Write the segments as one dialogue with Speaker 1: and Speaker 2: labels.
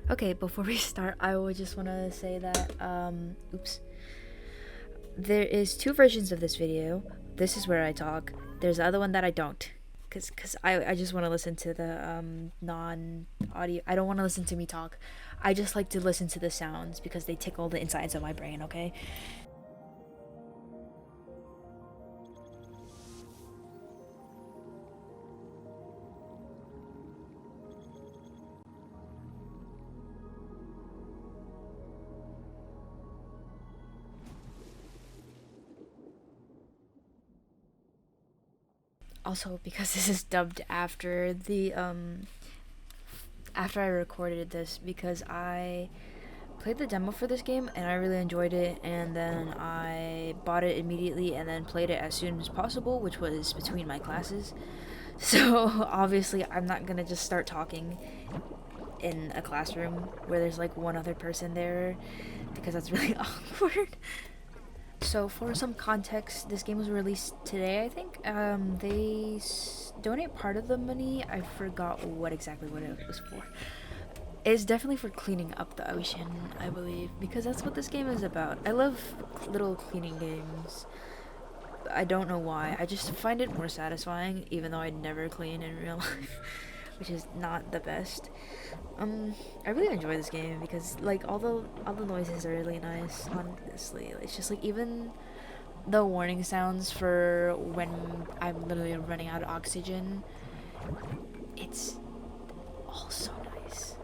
Speaker 1: Okay, before we start, I would just want to say that, oops. There is two versions of this video. This is where I talk. There's the other one that I don't. Cause I just want to listen to the, non-audio. I don't want to listen to me talk. I just like to listen to the sounds because they tickle the insides of my brain, okay? Also, because this is dubbed after the, after I recorded this, because I played the demo for this game and I really enjoyed it, and then I bought it immediately and then played it as soon as possible, which was between my classes. So obviously I'm not gonna just start talking in a classroom where there's like one other person there, because that's really awkward. So for some context, this game was released today, I think. They donate part of the money. I forgot what it was for. It's definitely for cleaning up the ocean, I believe, because that's what this game is about. I love little cleaning games. I don't know why. I just find it more satisfying, even though I never clean in real life, which is not the best. I really enjoy this game because like all the noises are really nice. Honestly, it's just like even the warning sounds for when I'm literally running out of oxygen. It's also nice.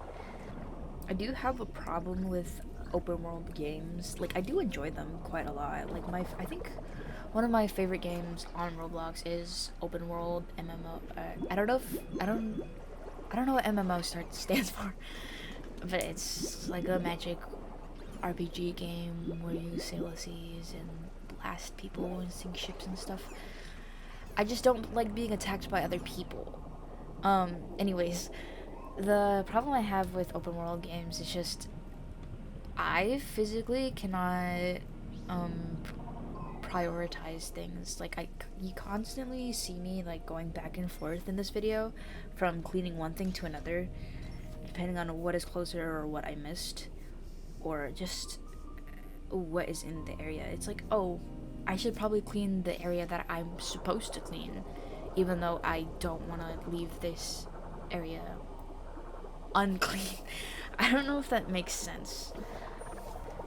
Speaker 1: I do have a problem with open world games. Like I do enjoy them quite a lot. Like I think one of my favorite games on Roblox is open world MMO. I don't know what MMO stands for, but it's like a magic RPG game where you sail the seas and blast people and sink ships and stuff. I just don't like being attacked by other people. Anyways, the problem I have with open world games is just I physically cannot prioritize things. Like you constantly see me like going back and forth in this video from cleaning one thing to another, depending on what is closer or what I missed, or just what is in the area. It's like, oh, I should probably clean the area that I'm supposed to clean, even though I don't want to leave this area unclean. I don't know if that makes sense.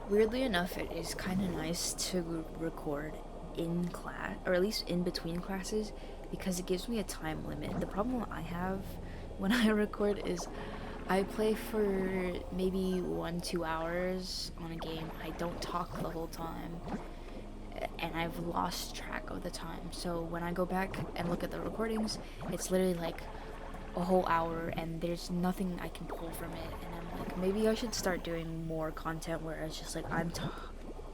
Speaker 1: Weirdly enough, it is kind of nice to record in class, or at least in between classes, because it gives me a time limit. The problem I have when I record is I play for maybe 1-2 hours on a game. I don't talk the whole time, and I've lost track of the time. So when I go back and look at the recordings, it's literally like a whole hour and there's nothing I can pull from it, and I'm like, maybe I should start doing more content where it's just like I'm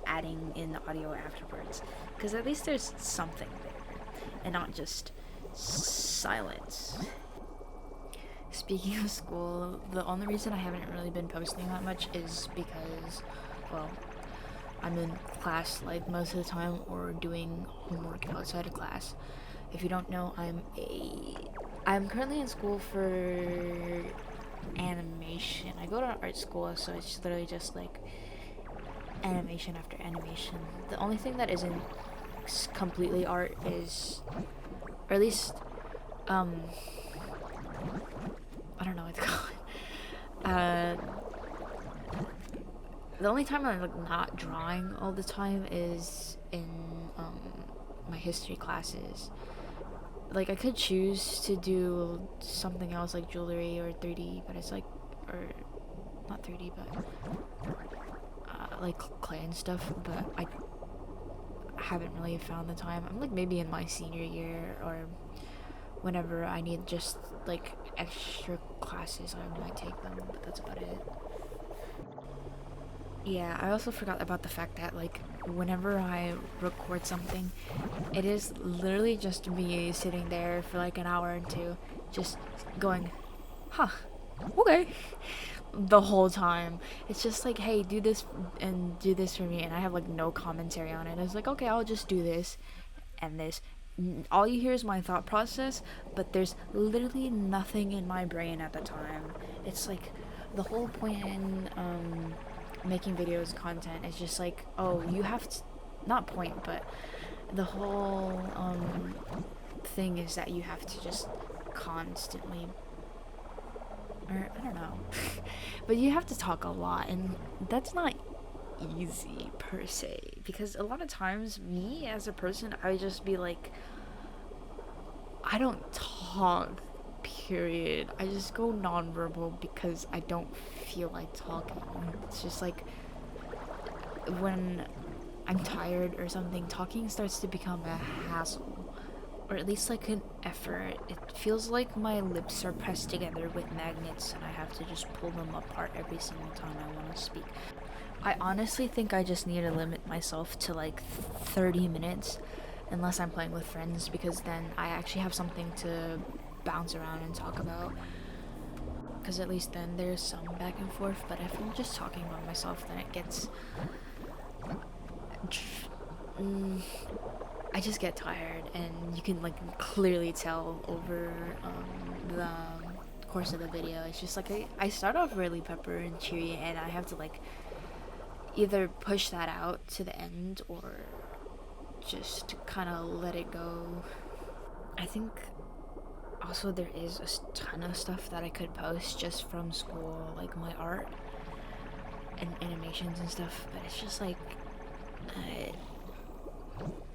Speaker 1: adding in the audio afterwards, because at least there's something there and not just silence. Speaking of school, the only reason I haven't really been posting that much is because, well, I'm in class like most of the time or doing homework outside of class. If you don't know, I'm currently in school for animation. I go to art school, so it's literally just like animation after animation. The only thing that isn't completely art is, or at least, I don't know what it's called. The only time I'm like not drawing all the time is in my history classes. Like I could choose to do something else like jewelry or 3D, but it's like, or not 3D, but like clay and stuff, but I haven't really found the time. I'm like maybe in my senior year or whenever I need just like extra classes, I might take them, but that's about it. Yeah, I also forgot about the fact that like whenever I record something, it is literally just me sitting there for like an hour or two, just going, huh, okay, the whole time. It's just like, hey, do this and do this for me, and I have like no commentary on it. It's like, okay, I'll just do this and this. All you hear is my thought process, but there's literally nothing in my brain at the time. It's like the whole point in making videos content is just like, oh, you have to, not point, but the whole thing is that you have to just constantly, or I don't know, but you have to talk a lot, and that's not easy per se, because a lot of times me as a person, I just be like, I don't talk, period. I just go nonverbal because I don't feel like talking. It's just like when I'm tired or something, talking starts to become a hassle, or at least like an effort. It feels like my lips are pressed together with magnets and I have to just pull them apart every single time I want to speak. I honestly think I just need to limit myself to like 30 minutes unless I'm playing with friends, because then I actually have something to bounce around and talk about, because at least then there's some back and forth. But if I'm just talking about myself, then it gets I just get tired, and you can like clearly tell over the course of the video. It's just like I start off really pepper and cheery, and I have to like either push that out to the end or just kind of let it go. I think also there is a ton of stuff that I could post just from school, like my art and animations and stuff, but it's just like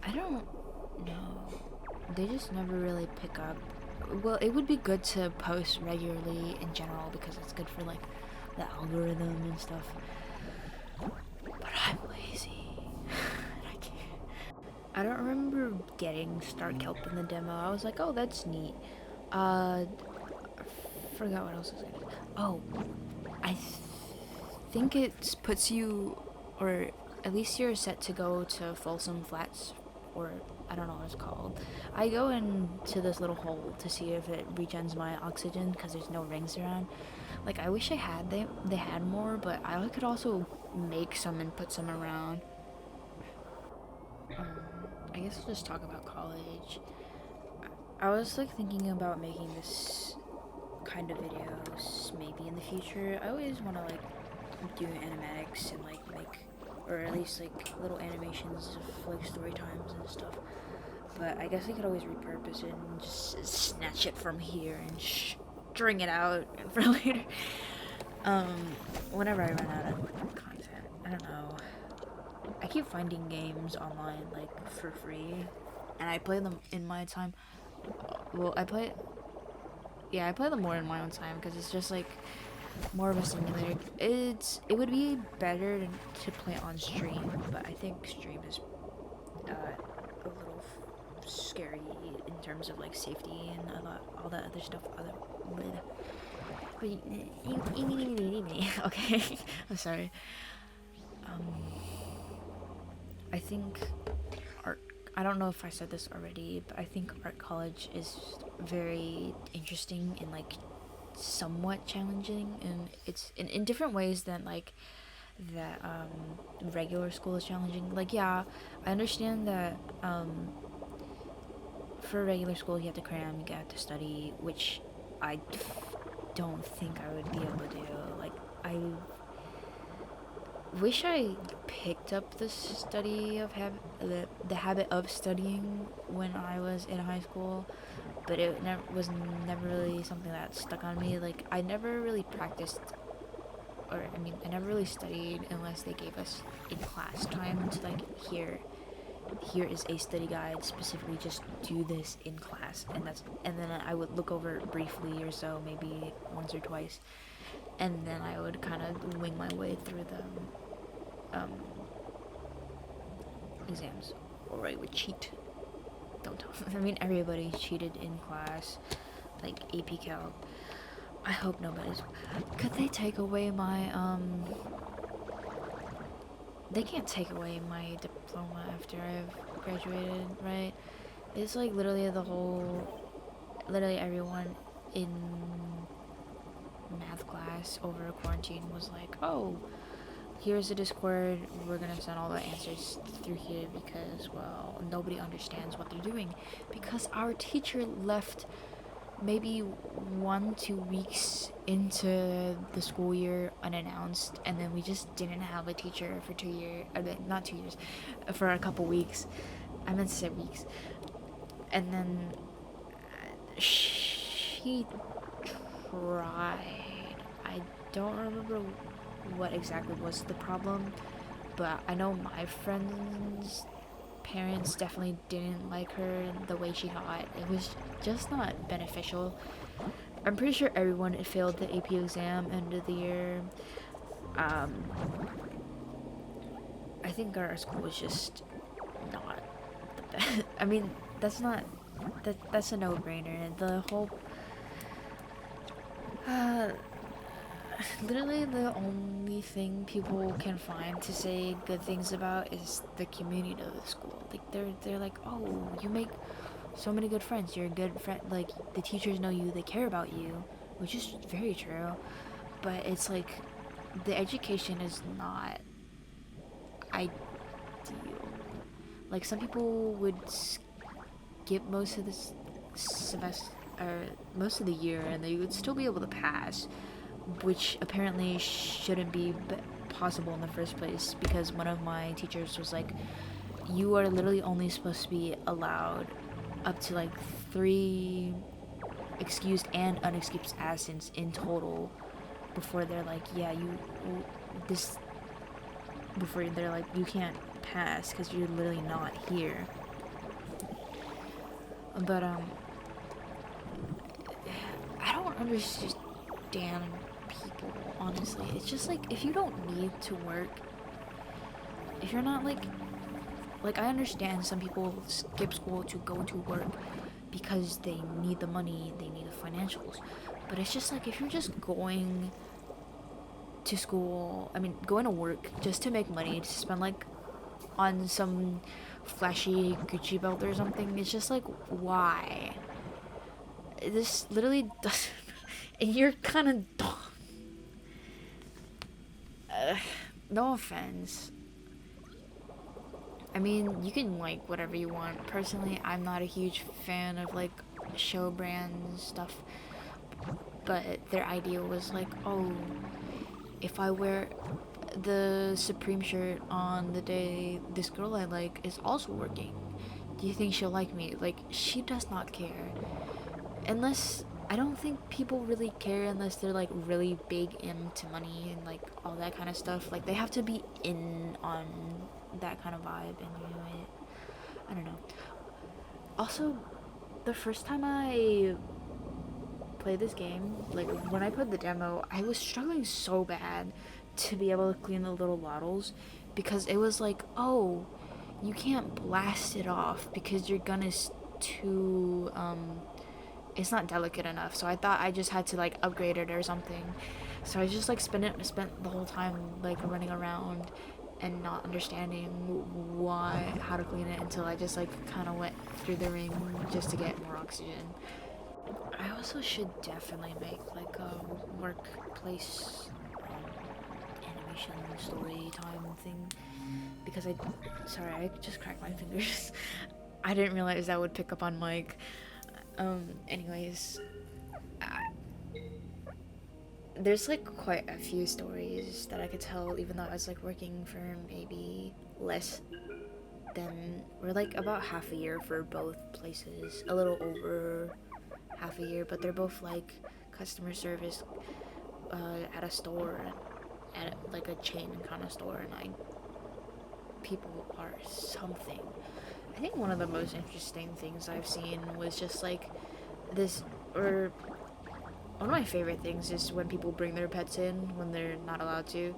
Speaker 1: I don't know, they just never really pick up. Well, it would be good to post regularly in general because it's good for like the algorithm and stuff, but I'm lazy. I can't. I don't remember getting Star Kelp in the demo. I was like, oh, that's neat. Forgot what else I was gonna do. Oh, I think it puts you, or at least you're set to go to Folsom Flats, or I don't know what it's called. I go into this little hole to see if it regens my oxygen because there's no rings around. Like, I wish they had more, but I could also make some and put some around. I guess I'll just talk about college. I was like thinking about making this kind of videos maybe in the future. I always want to like do animatics and like make, or at least like little animations of like story times and stuff. But I guess I could always repurpose it and just snatch it from here and string it out for later. Whenever I run out of content, I don't know. I keep finding games online like for free, and I play them in my time. Well, I play them more in my own time because it's just like more of a simulator. It would be better to play on stream, but I think stream is a little scary in terms of like safety and all that other stuff. Okay, I'm sorry. I think I don't know if I said this already, but I think art college is very interesting and like somewhat challenging, and it's in different ways than like that regular school is challenging. Like, yeah, I understand that for regular school you have to cram, you have to study, which I don't think I would be able to do. Like, I wish I picked up the study of the habit of studying when I was in high school, but it was never really something that stuck on me. Like, I never really practiced, or I mean, I never really studied unless they gave us in class time to like here is a study guide, specifically just do this in class, and then I would look over it briefly or so, maybe once or twice, and then I would kind of wing my way through the exams, or I would cheat. Don't tell. I mean, everybody cheated in class, like AP Calc. I hope nobody's. Could they take away my They can't take away my diploma after I've graduated, right? It's like literally everyone in math class over quarantine was like, oh, here's a Discord, we're gonna send all the answers through here because, well, nobody understands what they're doing because our teacher left maybe 1-2 weeks into the school year unannounced, and then we just didn't have a teacher for 2 years, not 2 years, for a couple weeks. I meant to say weeks. And then she tried. I don't remember what exactly was the problem, but I know my friends' parents definitely didn't like her the way she taught. It was just not beneficial. I'm pretty sure everyone had failed the AP exam end of the year. Um, I think our school was just not the best. I mean, that's a no-brainer. The whole uh, literally the only thing people can find to say good things about is the community of the school. Like they're like, oh, you make so many good friends. You're a good friend. Like the teachers know you. They care about you, which is very true. But it's like the education is not ideal. Like some people would skip most of this semester or most of the year, and they would still be able to pass, which apparently shouldn't be possible in the first place, because one of my teachers was like, you are literally only supposed to be allowed up to like 3 excused and unexcused absence in total before they're like, yeah, this before they're like, you can't pass because you're literally not here. But I don't understand people, honestly. It's just like, if you don't need to work, if you're not like I understand some people skip school to go to work because they need the money, they need the financials, but it's just like, if you're just going to school, I mean going to work just to make money to spend like on some flashy Gucci belt or something, it's just like, why? This literally doesn't and you're kind of dumb. No offense. I mean, you can like whatever you want. Personally, I'm not a huge fan of like show brand stuff, but their idea was like, oh, if I wear the Supreme shirt on the day this girl I like is also working, do you think she'll like me? Like, she does not care. Unless, I don't think people really care unless they're like really big into money and like all that kind of stuff. Like, they have to be in on that kind of vibe, and you know, I don't know. Also, the first time I played this game, like when I played the demo, I was struggling so bad to be able to clean the little Loddles, because it was like, oh, you can't blast it off because your gun is too it's not delicate enough. So I thought I just had to like upgrade it or something. So I just like spent the whole time like running around and not understanding how to clean it, until I just like kind of went through the ring just to get more oxygen. I also should definitely make like a workplace animation story time thing, because sorry, I just cracked my fingers. I didn't realize that would pick up on mic. Anyways, there's like quite a few stories that I could tell, even though I was like working for maybe less than, we're like about half a year for both places, a little over half a year, but they're both like customer service at a store, at like a chain kind of store, and people are something. I think one of the most interesting things I've seen was just like this, or one of my favorite things is when people bring their pets in when they're not allowed to.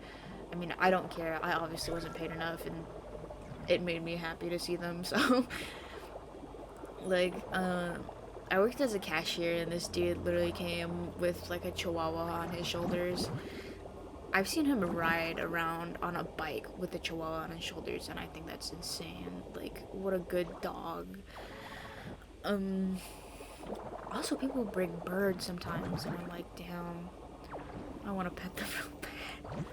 Speaker 1: I mean, I don't care. I obviously wasn't paid enough, and it made me happy to see them. So, like, I worked as a cashier, and this dude literally came with like a chihuahua on his shoulders. I've seen him ride around on a bike with a chihuahua on his shoulders, and I think that's insane. Like, what a good dog. Also, people bring birds sometimes, and I'm like, damn, I want to pet them real bad.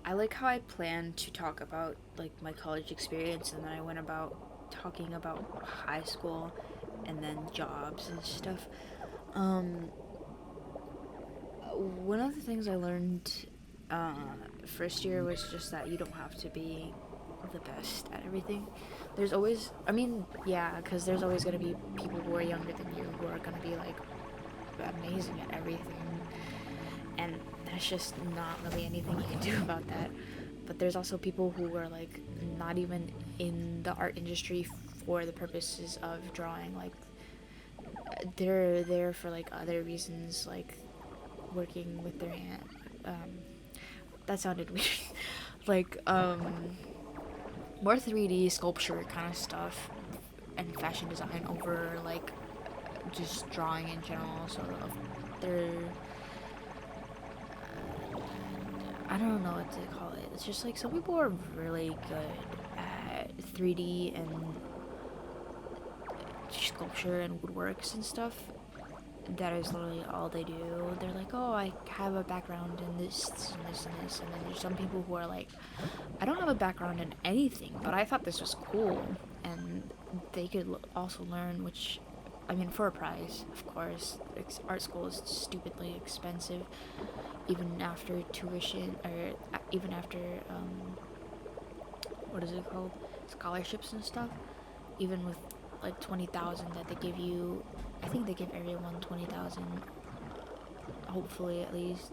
Speaker 1: I like how I planned to talk about like my college experience, and then I went about talking about high school, and then jobs and stuff. One of the things I learned first year was just that you don't have to be the best at everything. There's always, I mean, yeah, because there's always going to be people who are younger than you who are going to be like amazing at everything, and there's just not really anything you can do about that. But there's also people who are like not even in the art industry for the purposes of drawing. Like they're there for like other reasons, like working with their hand. That sounded weird. Like more 3D sculpture kind of stuff and fashion design over like just drawing in general. So they're I don't know what to call it. It's just like some people are really good at 3D and sculpture and woodworks and stuff. That is literally all they do. They're like, oh, I have a background in this and this and this. And then there's some people who are like, I don't have a background in anything, but I thought this was cool. And they could also learn, which, I mean, for a price, of course. Art school is stupidly expensive, even after tuition, or even after, what is it called? Scholarships and stuff. Even with like 20,000 that they give you, I think they give everyone 20,000, hopefully at least,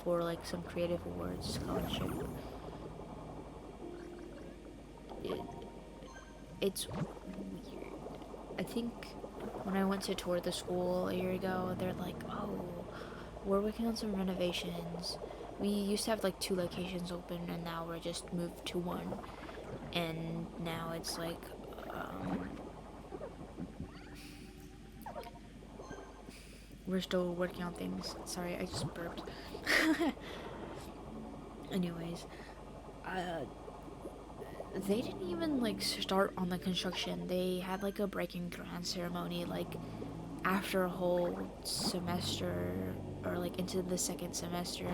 Speaker 1: for like some creative awards scholarship. It's weird. I think when I went to tour the school a year ago, they're like, oh, we're working on some renovations. We used to have like 2 locations open, and now we're just moved to 1. And now it's like, we're still working on things. Sorry, I just burped. Anyways, they didn't even like start on the construction. They had like a breaking ground ceremony like after a whole semester, or like into the 2nd semester.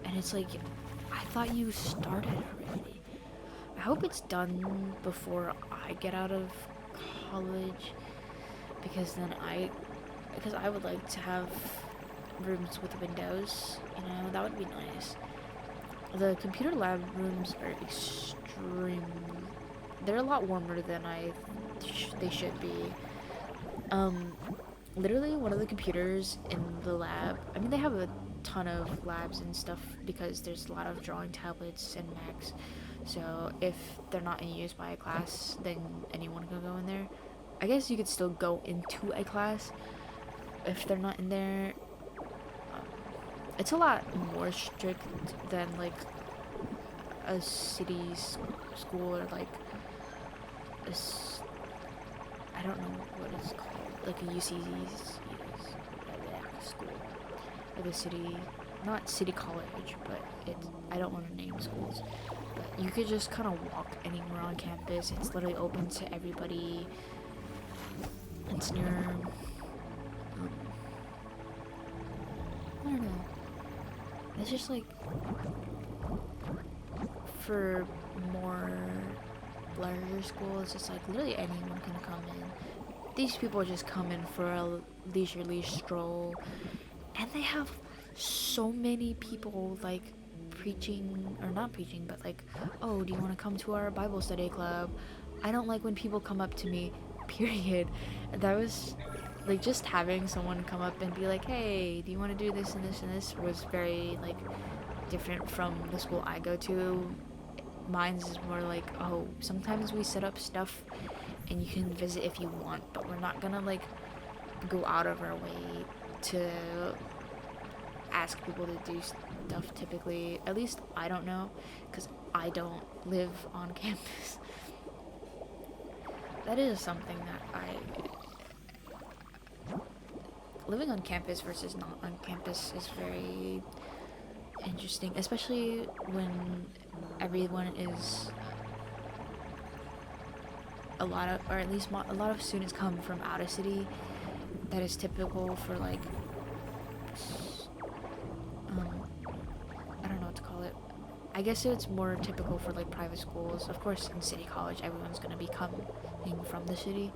Speaker 1: And it's like, I thought you started already. I hope it's done before I get out of college, because I would like to have rooms with windows, you know, that would be nice. The computer lab rooms are extreme. They're a lot warmer than they should be. Literally one of the computers in the lab, I mean, they have a ton of labs and stuff because there's a lot of drawing tablets and Macs. So if they're not in use by a class, then anyone can go in there. I guess you could still go into a class if they're not in there. It's a lot more strict than like a city school, or like I don't know what it's called, like a UC's school, like a city, not city college, but I don't want to name schools. But you could just kind of walk anywhere on campus. It's literally open to everybody. It's near, I don't know. It's just like, for more larger schools, it's like literally anyone can come in. These people just come in for a leisurely stroll, and they have so many people like preaching, or not preaching, but like, oh, do you want to come to our Bible study club? I don't like when people come up to me, period. That was like, just having someone come up and be like, hey, do you want to do this and this and this, was very like different from the school I go to. Mine's is more like, oh, sometimes we set up stuff and you can visit if you want, but we're not gonna like go out of our way to ask people to do stuff typically. At least I don't know, because I don't live on campus. That is something that living on campus versus not on campus is very interesting, especially when everyone is a lot of students come from out of city. That is typical for like I don't know what to call it. I guess it's more typical for like private schools. Of course, in city college, everyone's gonna be coming from the city.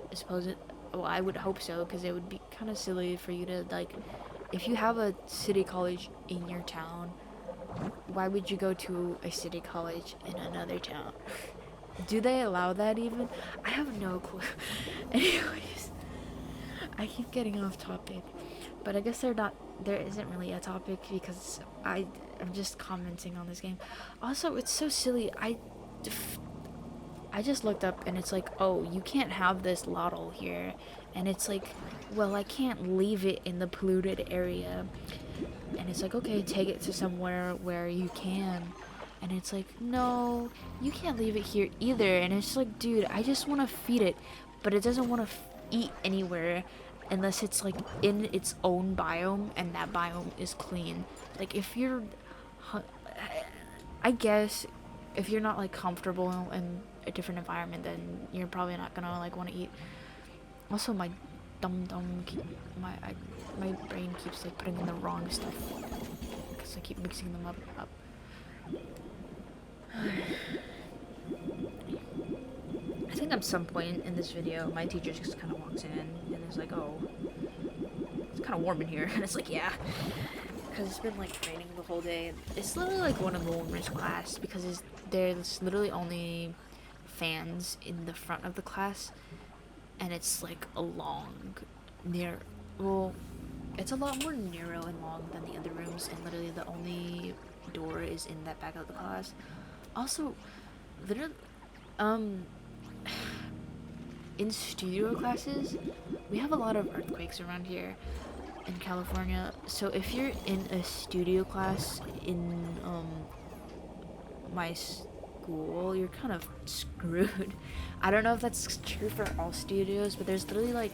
Speaker 1: I suppose it. Well, I would hope so, because it would be kind of silly for you to like, if you have a city college in your town, why would you go to a city college in another town? Do they allow that even? I have no clue. Anyways, I keep getting off topic, but I guess there isn't really a topic because I'm just commenting on this game. Also, it's so silly. I just looked up and it's like, oh, you can't have this Loddle here. And it's like, well, I can't leave it in the polluted area. And it's like, okay, take it to somewhere where you can. And it's like, no, you can't leave it here either. And it's like, dude, I just want to feed it, but it doesn't want to eat anywhere unless it's like in its own biome and that biome is clean. Like if you're, I guess, if you're not like comfortable in a different environment, then you're probably not gonna like want to eat. Also, my my brain keeps like putting in the wrong stuff because I keep mixing them up. I think at some point in this video, my teacher just kind of walks in and is like, "Oh, it's kind of warm in here," and it's like, "Yeah." Because it's been like raining the whole day. It's literally like one of the warmest class because there's literally only fans in the front of the class, and it's like a long, it's a lot more narrow and long than the other rooms, and literally the only door is in that back of the class. Also, literally, in studio classes, we have a lot of earthquakes around here in California. So if you're in a studio class in my school, you're kind of screwed. I don't know if that's true for all studios, but there's literally like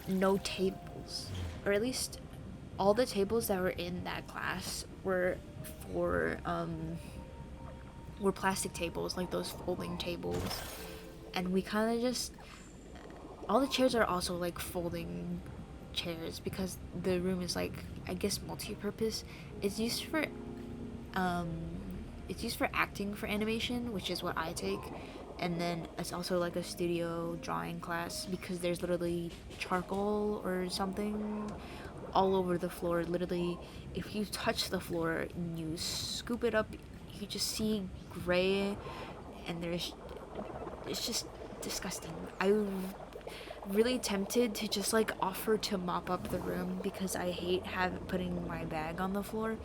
Speaker 1: no tables, or at least all the tables that were in that class were plastic tables, like those folding tables, and we kind of just, all the chairs are also like folding chairs because the room is like, I guess, multi-purpose. It's used for acting for animation, which is what I take, and then it's also like a studio drawing class because there's literally charcoal or something all over the floor. Literally, if you touch the floor and you scoop it up, you just see gray, and it's just disgusting. I'm really tempted to just like offer to mop up the room because I hate putting my bag on the floor,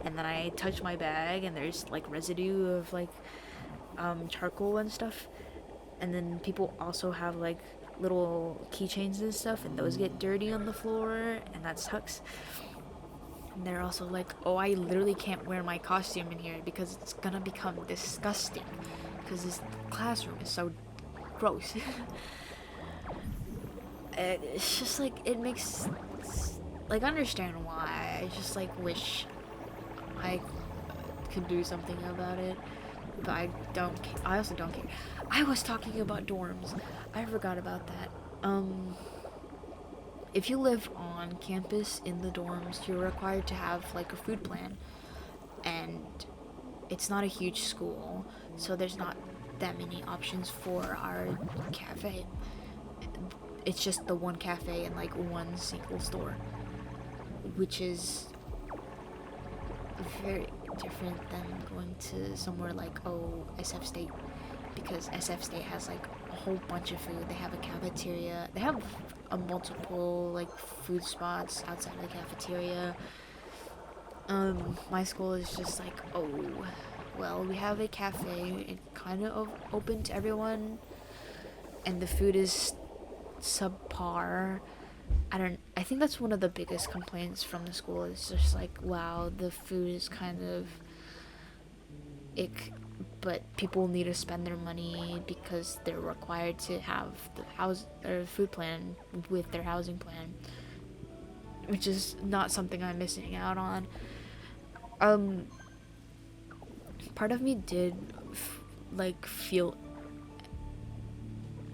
Speaker 1: and then I touch my bag and there's like residue of like charcoal and stuff, and then people also have like little keychains and stuff, and those get dirty on the floor, and that sucks. And they're also like, oh, I literally can't wear my costume in here because it's gonna become disgusting because this classroom is so gross. It's just like, it makes, like, understand why. I just like wish I could do something about it, but I also don't care. I was talking about dorms. I forgot about that. If you live on campus in the dorms, you're required to have like a food plan, and it's not a huge school, so there's not that many options for our cafe. It's just the one cafe and like one single store, which is very different than going to somewhere like SF State, because SF State has like a whole bunch of food. They have a cafeteria. They have a multiple like food spots outside of the cafeteria. My school is just like, oh, well, we have a cafe. It's kind of open to everyone, and the food is subpar. I think that's one of the biggest complaints from the school. It's just like, wow, the food is kind of ick, but people need to spend their money because they're required to have the food plan with their housing plan, which is not something I'm missing out on. Part of me did feel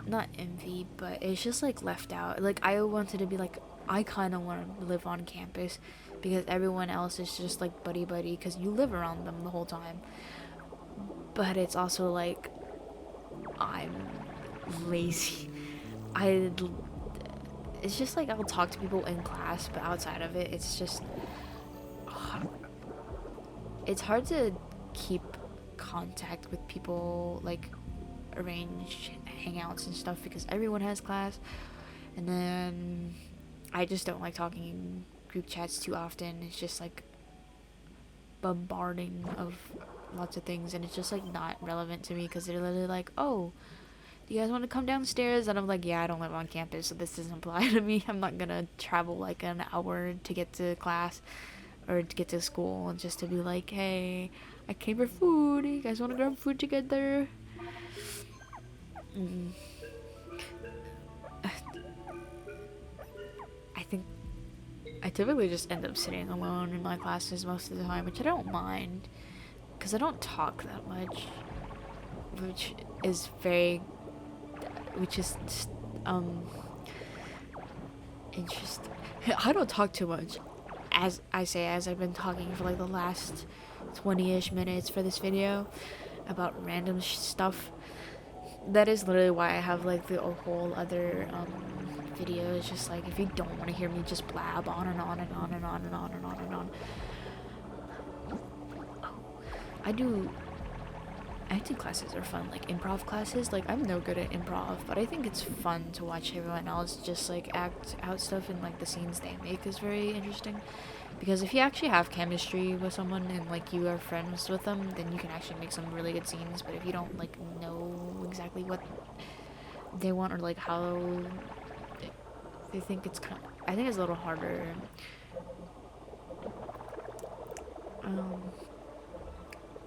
Speaker 1: not envy, but it's just like left out. Like I wanted to be like, I kind of want to live on campus because everyone else is just like buddy buddy because you live around them the whole time. But it's also like I'm lazy. I it's just like I'll talk to people in class, but outside of it, it's just it's hard to keep contact with people, like arrange hangouts and stuff because everyone has class, and then I just don't like talking in group chats too often. It's just like bombarding of lots of things, and it's just like not relevant to me because they're literally like, oh, do you guys want to come downstairs? And I'm like, yeah, I don't live on campus, so this doesn't apply to me. I'm not gonna travel like an hour to get to class or to get to school just to be like, hey, I came for food. You guys want to grab food together? I think I typically just end up sitting alone in my classes most of the time, which I don't mind because I don't talk that much, which is interesting. I don't talk too much, as I've been talking for like the last 20-ish minutes for this video about random stuff. That is literally why I have like the whole other video. It's just like, if you don't want to hear me just blab on and on and on and on and on and on and on. Acting classes are fun, like improv classes. Like I'm no good at improv, but I think it's fun to watch everyone else just like act out stuff, and like the scenes they make is very interesting. Because if you actually have chemistry with someone and like you are friends with them, then you can actually make some really good scenes. But if you don't like know exactly what they want or like how they think, it's kind of, I think it's a little harder.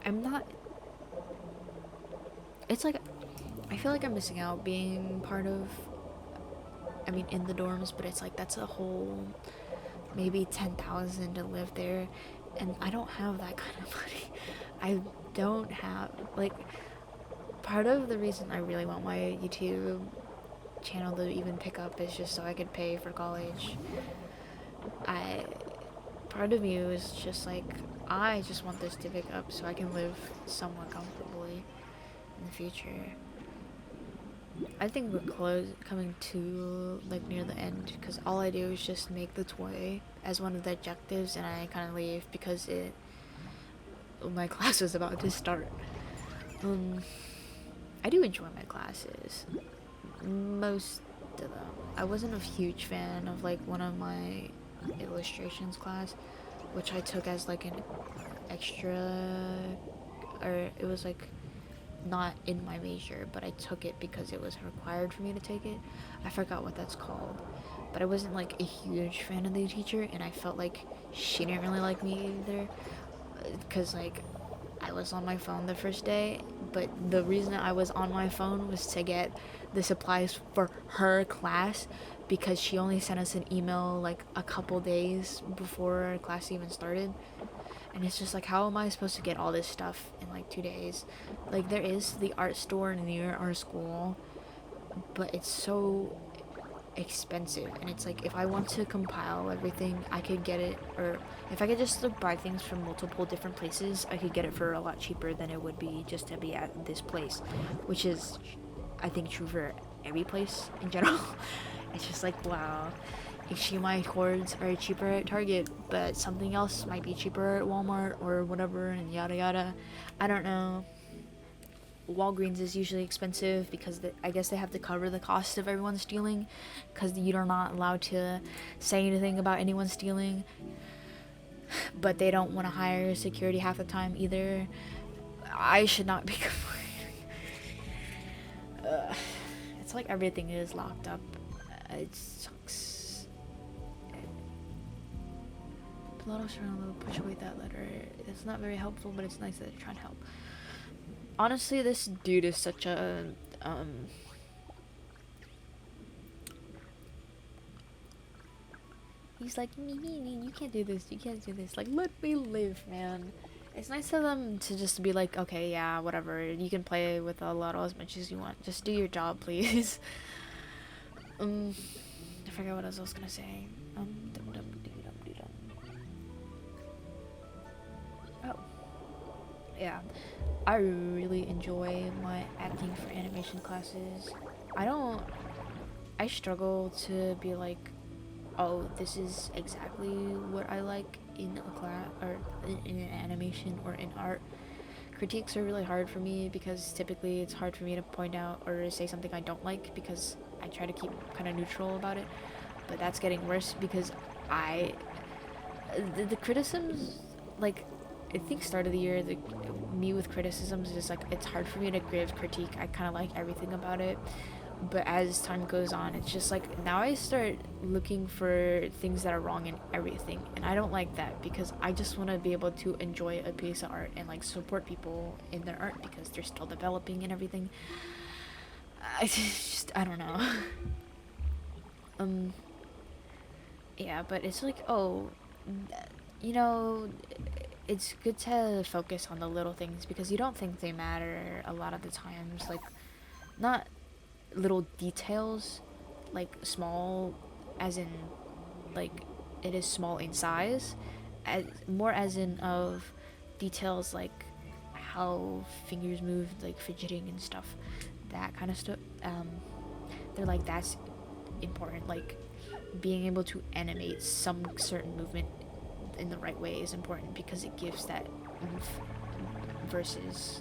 Speaker 1: I'm not. It's like I feel like I'm missing out being part of. I mean, in the dorms, but it's like that's a whole maybe 10,000 to live there, and I don't have that kind of money. I don't have like. Part of the reason I really want my YouTube channel to even pick up is just so I could pay for college. Part of me was just like, I just want this to pick up so I can live somewhat comfortably in the future. I think we're coming to like near the end, because all I do is just make the toy as one of the objectives, and I kind of leave because my class is about to start. I do enjoy my classes, most of them. I wasn't a huge fan of like one of my illustrations class, which I took as like an extra, or it was like not in my major, but I took it because it was required for me to take it. I forgot what that's called, but I wasn't like a huge fan of the teacher, and I felt like she didn't really like me either, because like I was on my phone the first day, but the reason I was on my phone was to get the supplies for her class, because she only sent us an email like a couple days before our class even started. And it's just like, how am I supposed to get all this stuff in like 2 days? Like, there is the art store near our school, but it's so expensive, and it's like, if I want to compile everything, I could get it, or if I could just buy things from multiple different places, I could get it for a lot cheaper than it would be just to be at this place, which is, I think, true for every place in general. It's just like, wow, HDMI cords are cheaper at Target, but something else might be cheaper at Walmart or whatever, and yada yada. I don't know. Walgreens is usually expensive because I guess they have to cover the cost of everyone stealing, because you're not allowed to say anything about anyone stealing, but they don't want to hire security half the time either. I should not be complaining. It's like everything is locked up. It sucks. Loddles will push away that letter. It's not very helpful, but it's nice that they're trying to help. Honestly, this dude is such a, he's like, you can't do this, you can't do this. Like, let me live, man. It's nice of them to just be like, okay, yeah, whatever. You can play with a Loddle as much as you want. Just do your job, please. I forgot what else I was gonna say. Oh, yeah. I really enjoy my acting for animation classes. I struggle to be like, oh, this is exactly what I like in a class or in an animation or in art. Critiques are really hard for me because typically it's hard for me to point out or say something I don't like because I try to keep kind of neutral about it. But that's getting worse because I the criticisms, like, I think start of the year, me with criticisms is like it's hard for me to give critique. I kind of like everything about it, but as time goes on, it's just like now I start looking for things that are wrong in everything, and I don't like that because I just want to be able to enjoy a piece of art and like support people in their art because they're still developing and everything. I don't know. Yeah, but it's like, oh, you know, it's good to focus on the little things because you don't think they matter a lot of the times. Like, not little details, like small, as in, like, it is small in size, as more as in of details like how fingers move, like fidgeting and stuff, that kind of stuff. They're like, that's important. Like, being able to animate some certain movement in the right way is important because it gives that oomph versus,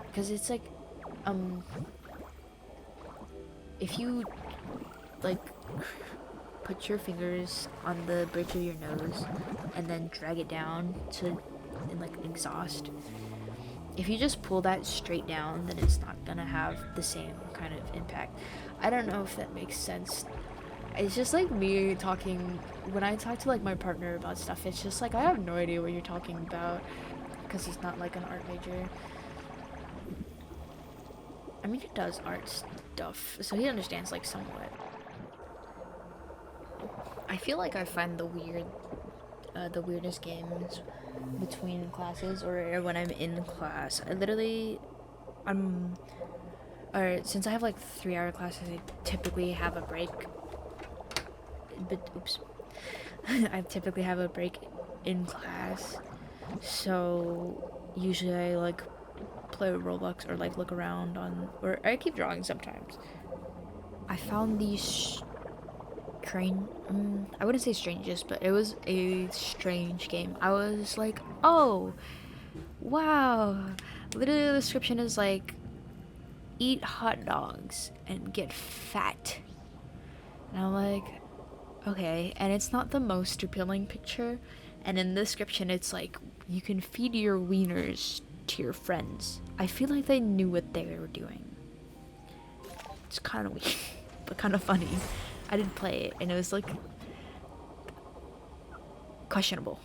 Speaker 1: because it's like, if you like put your fingers on the bridge of your nose and then drag it down to in like exhaust, if you just pull that straight down, then it's not gonna have the same kind of impact. I don't know if that makes sense. It's just like me talking, when I talk to like my partner about stuff, it's just like I have no idea what you're talking about because he's not like an art major. I mean, he does art stuff, so he understands like somewhat. I feel like I find the weirdest games between classes or when I'm in class. Or since I have like 3-hour classes, I typically have a break. But oops, I typically have a break in class, so usually I like play with Roblox or like look around on, or I keep drawing sometimes. I found these I wouldn't say strangest, but it was a strange game. I was like, oh, wow. Literally the description is like, eat hot dogs and get fat. And I'm like, okay. And it's not the most appealing picture. And in the description, it's like, you can feed your wieners to your friends. I feel like they knew what they were doing. It's kind of weird, but kind of funny. I did play it, and it was like questionable.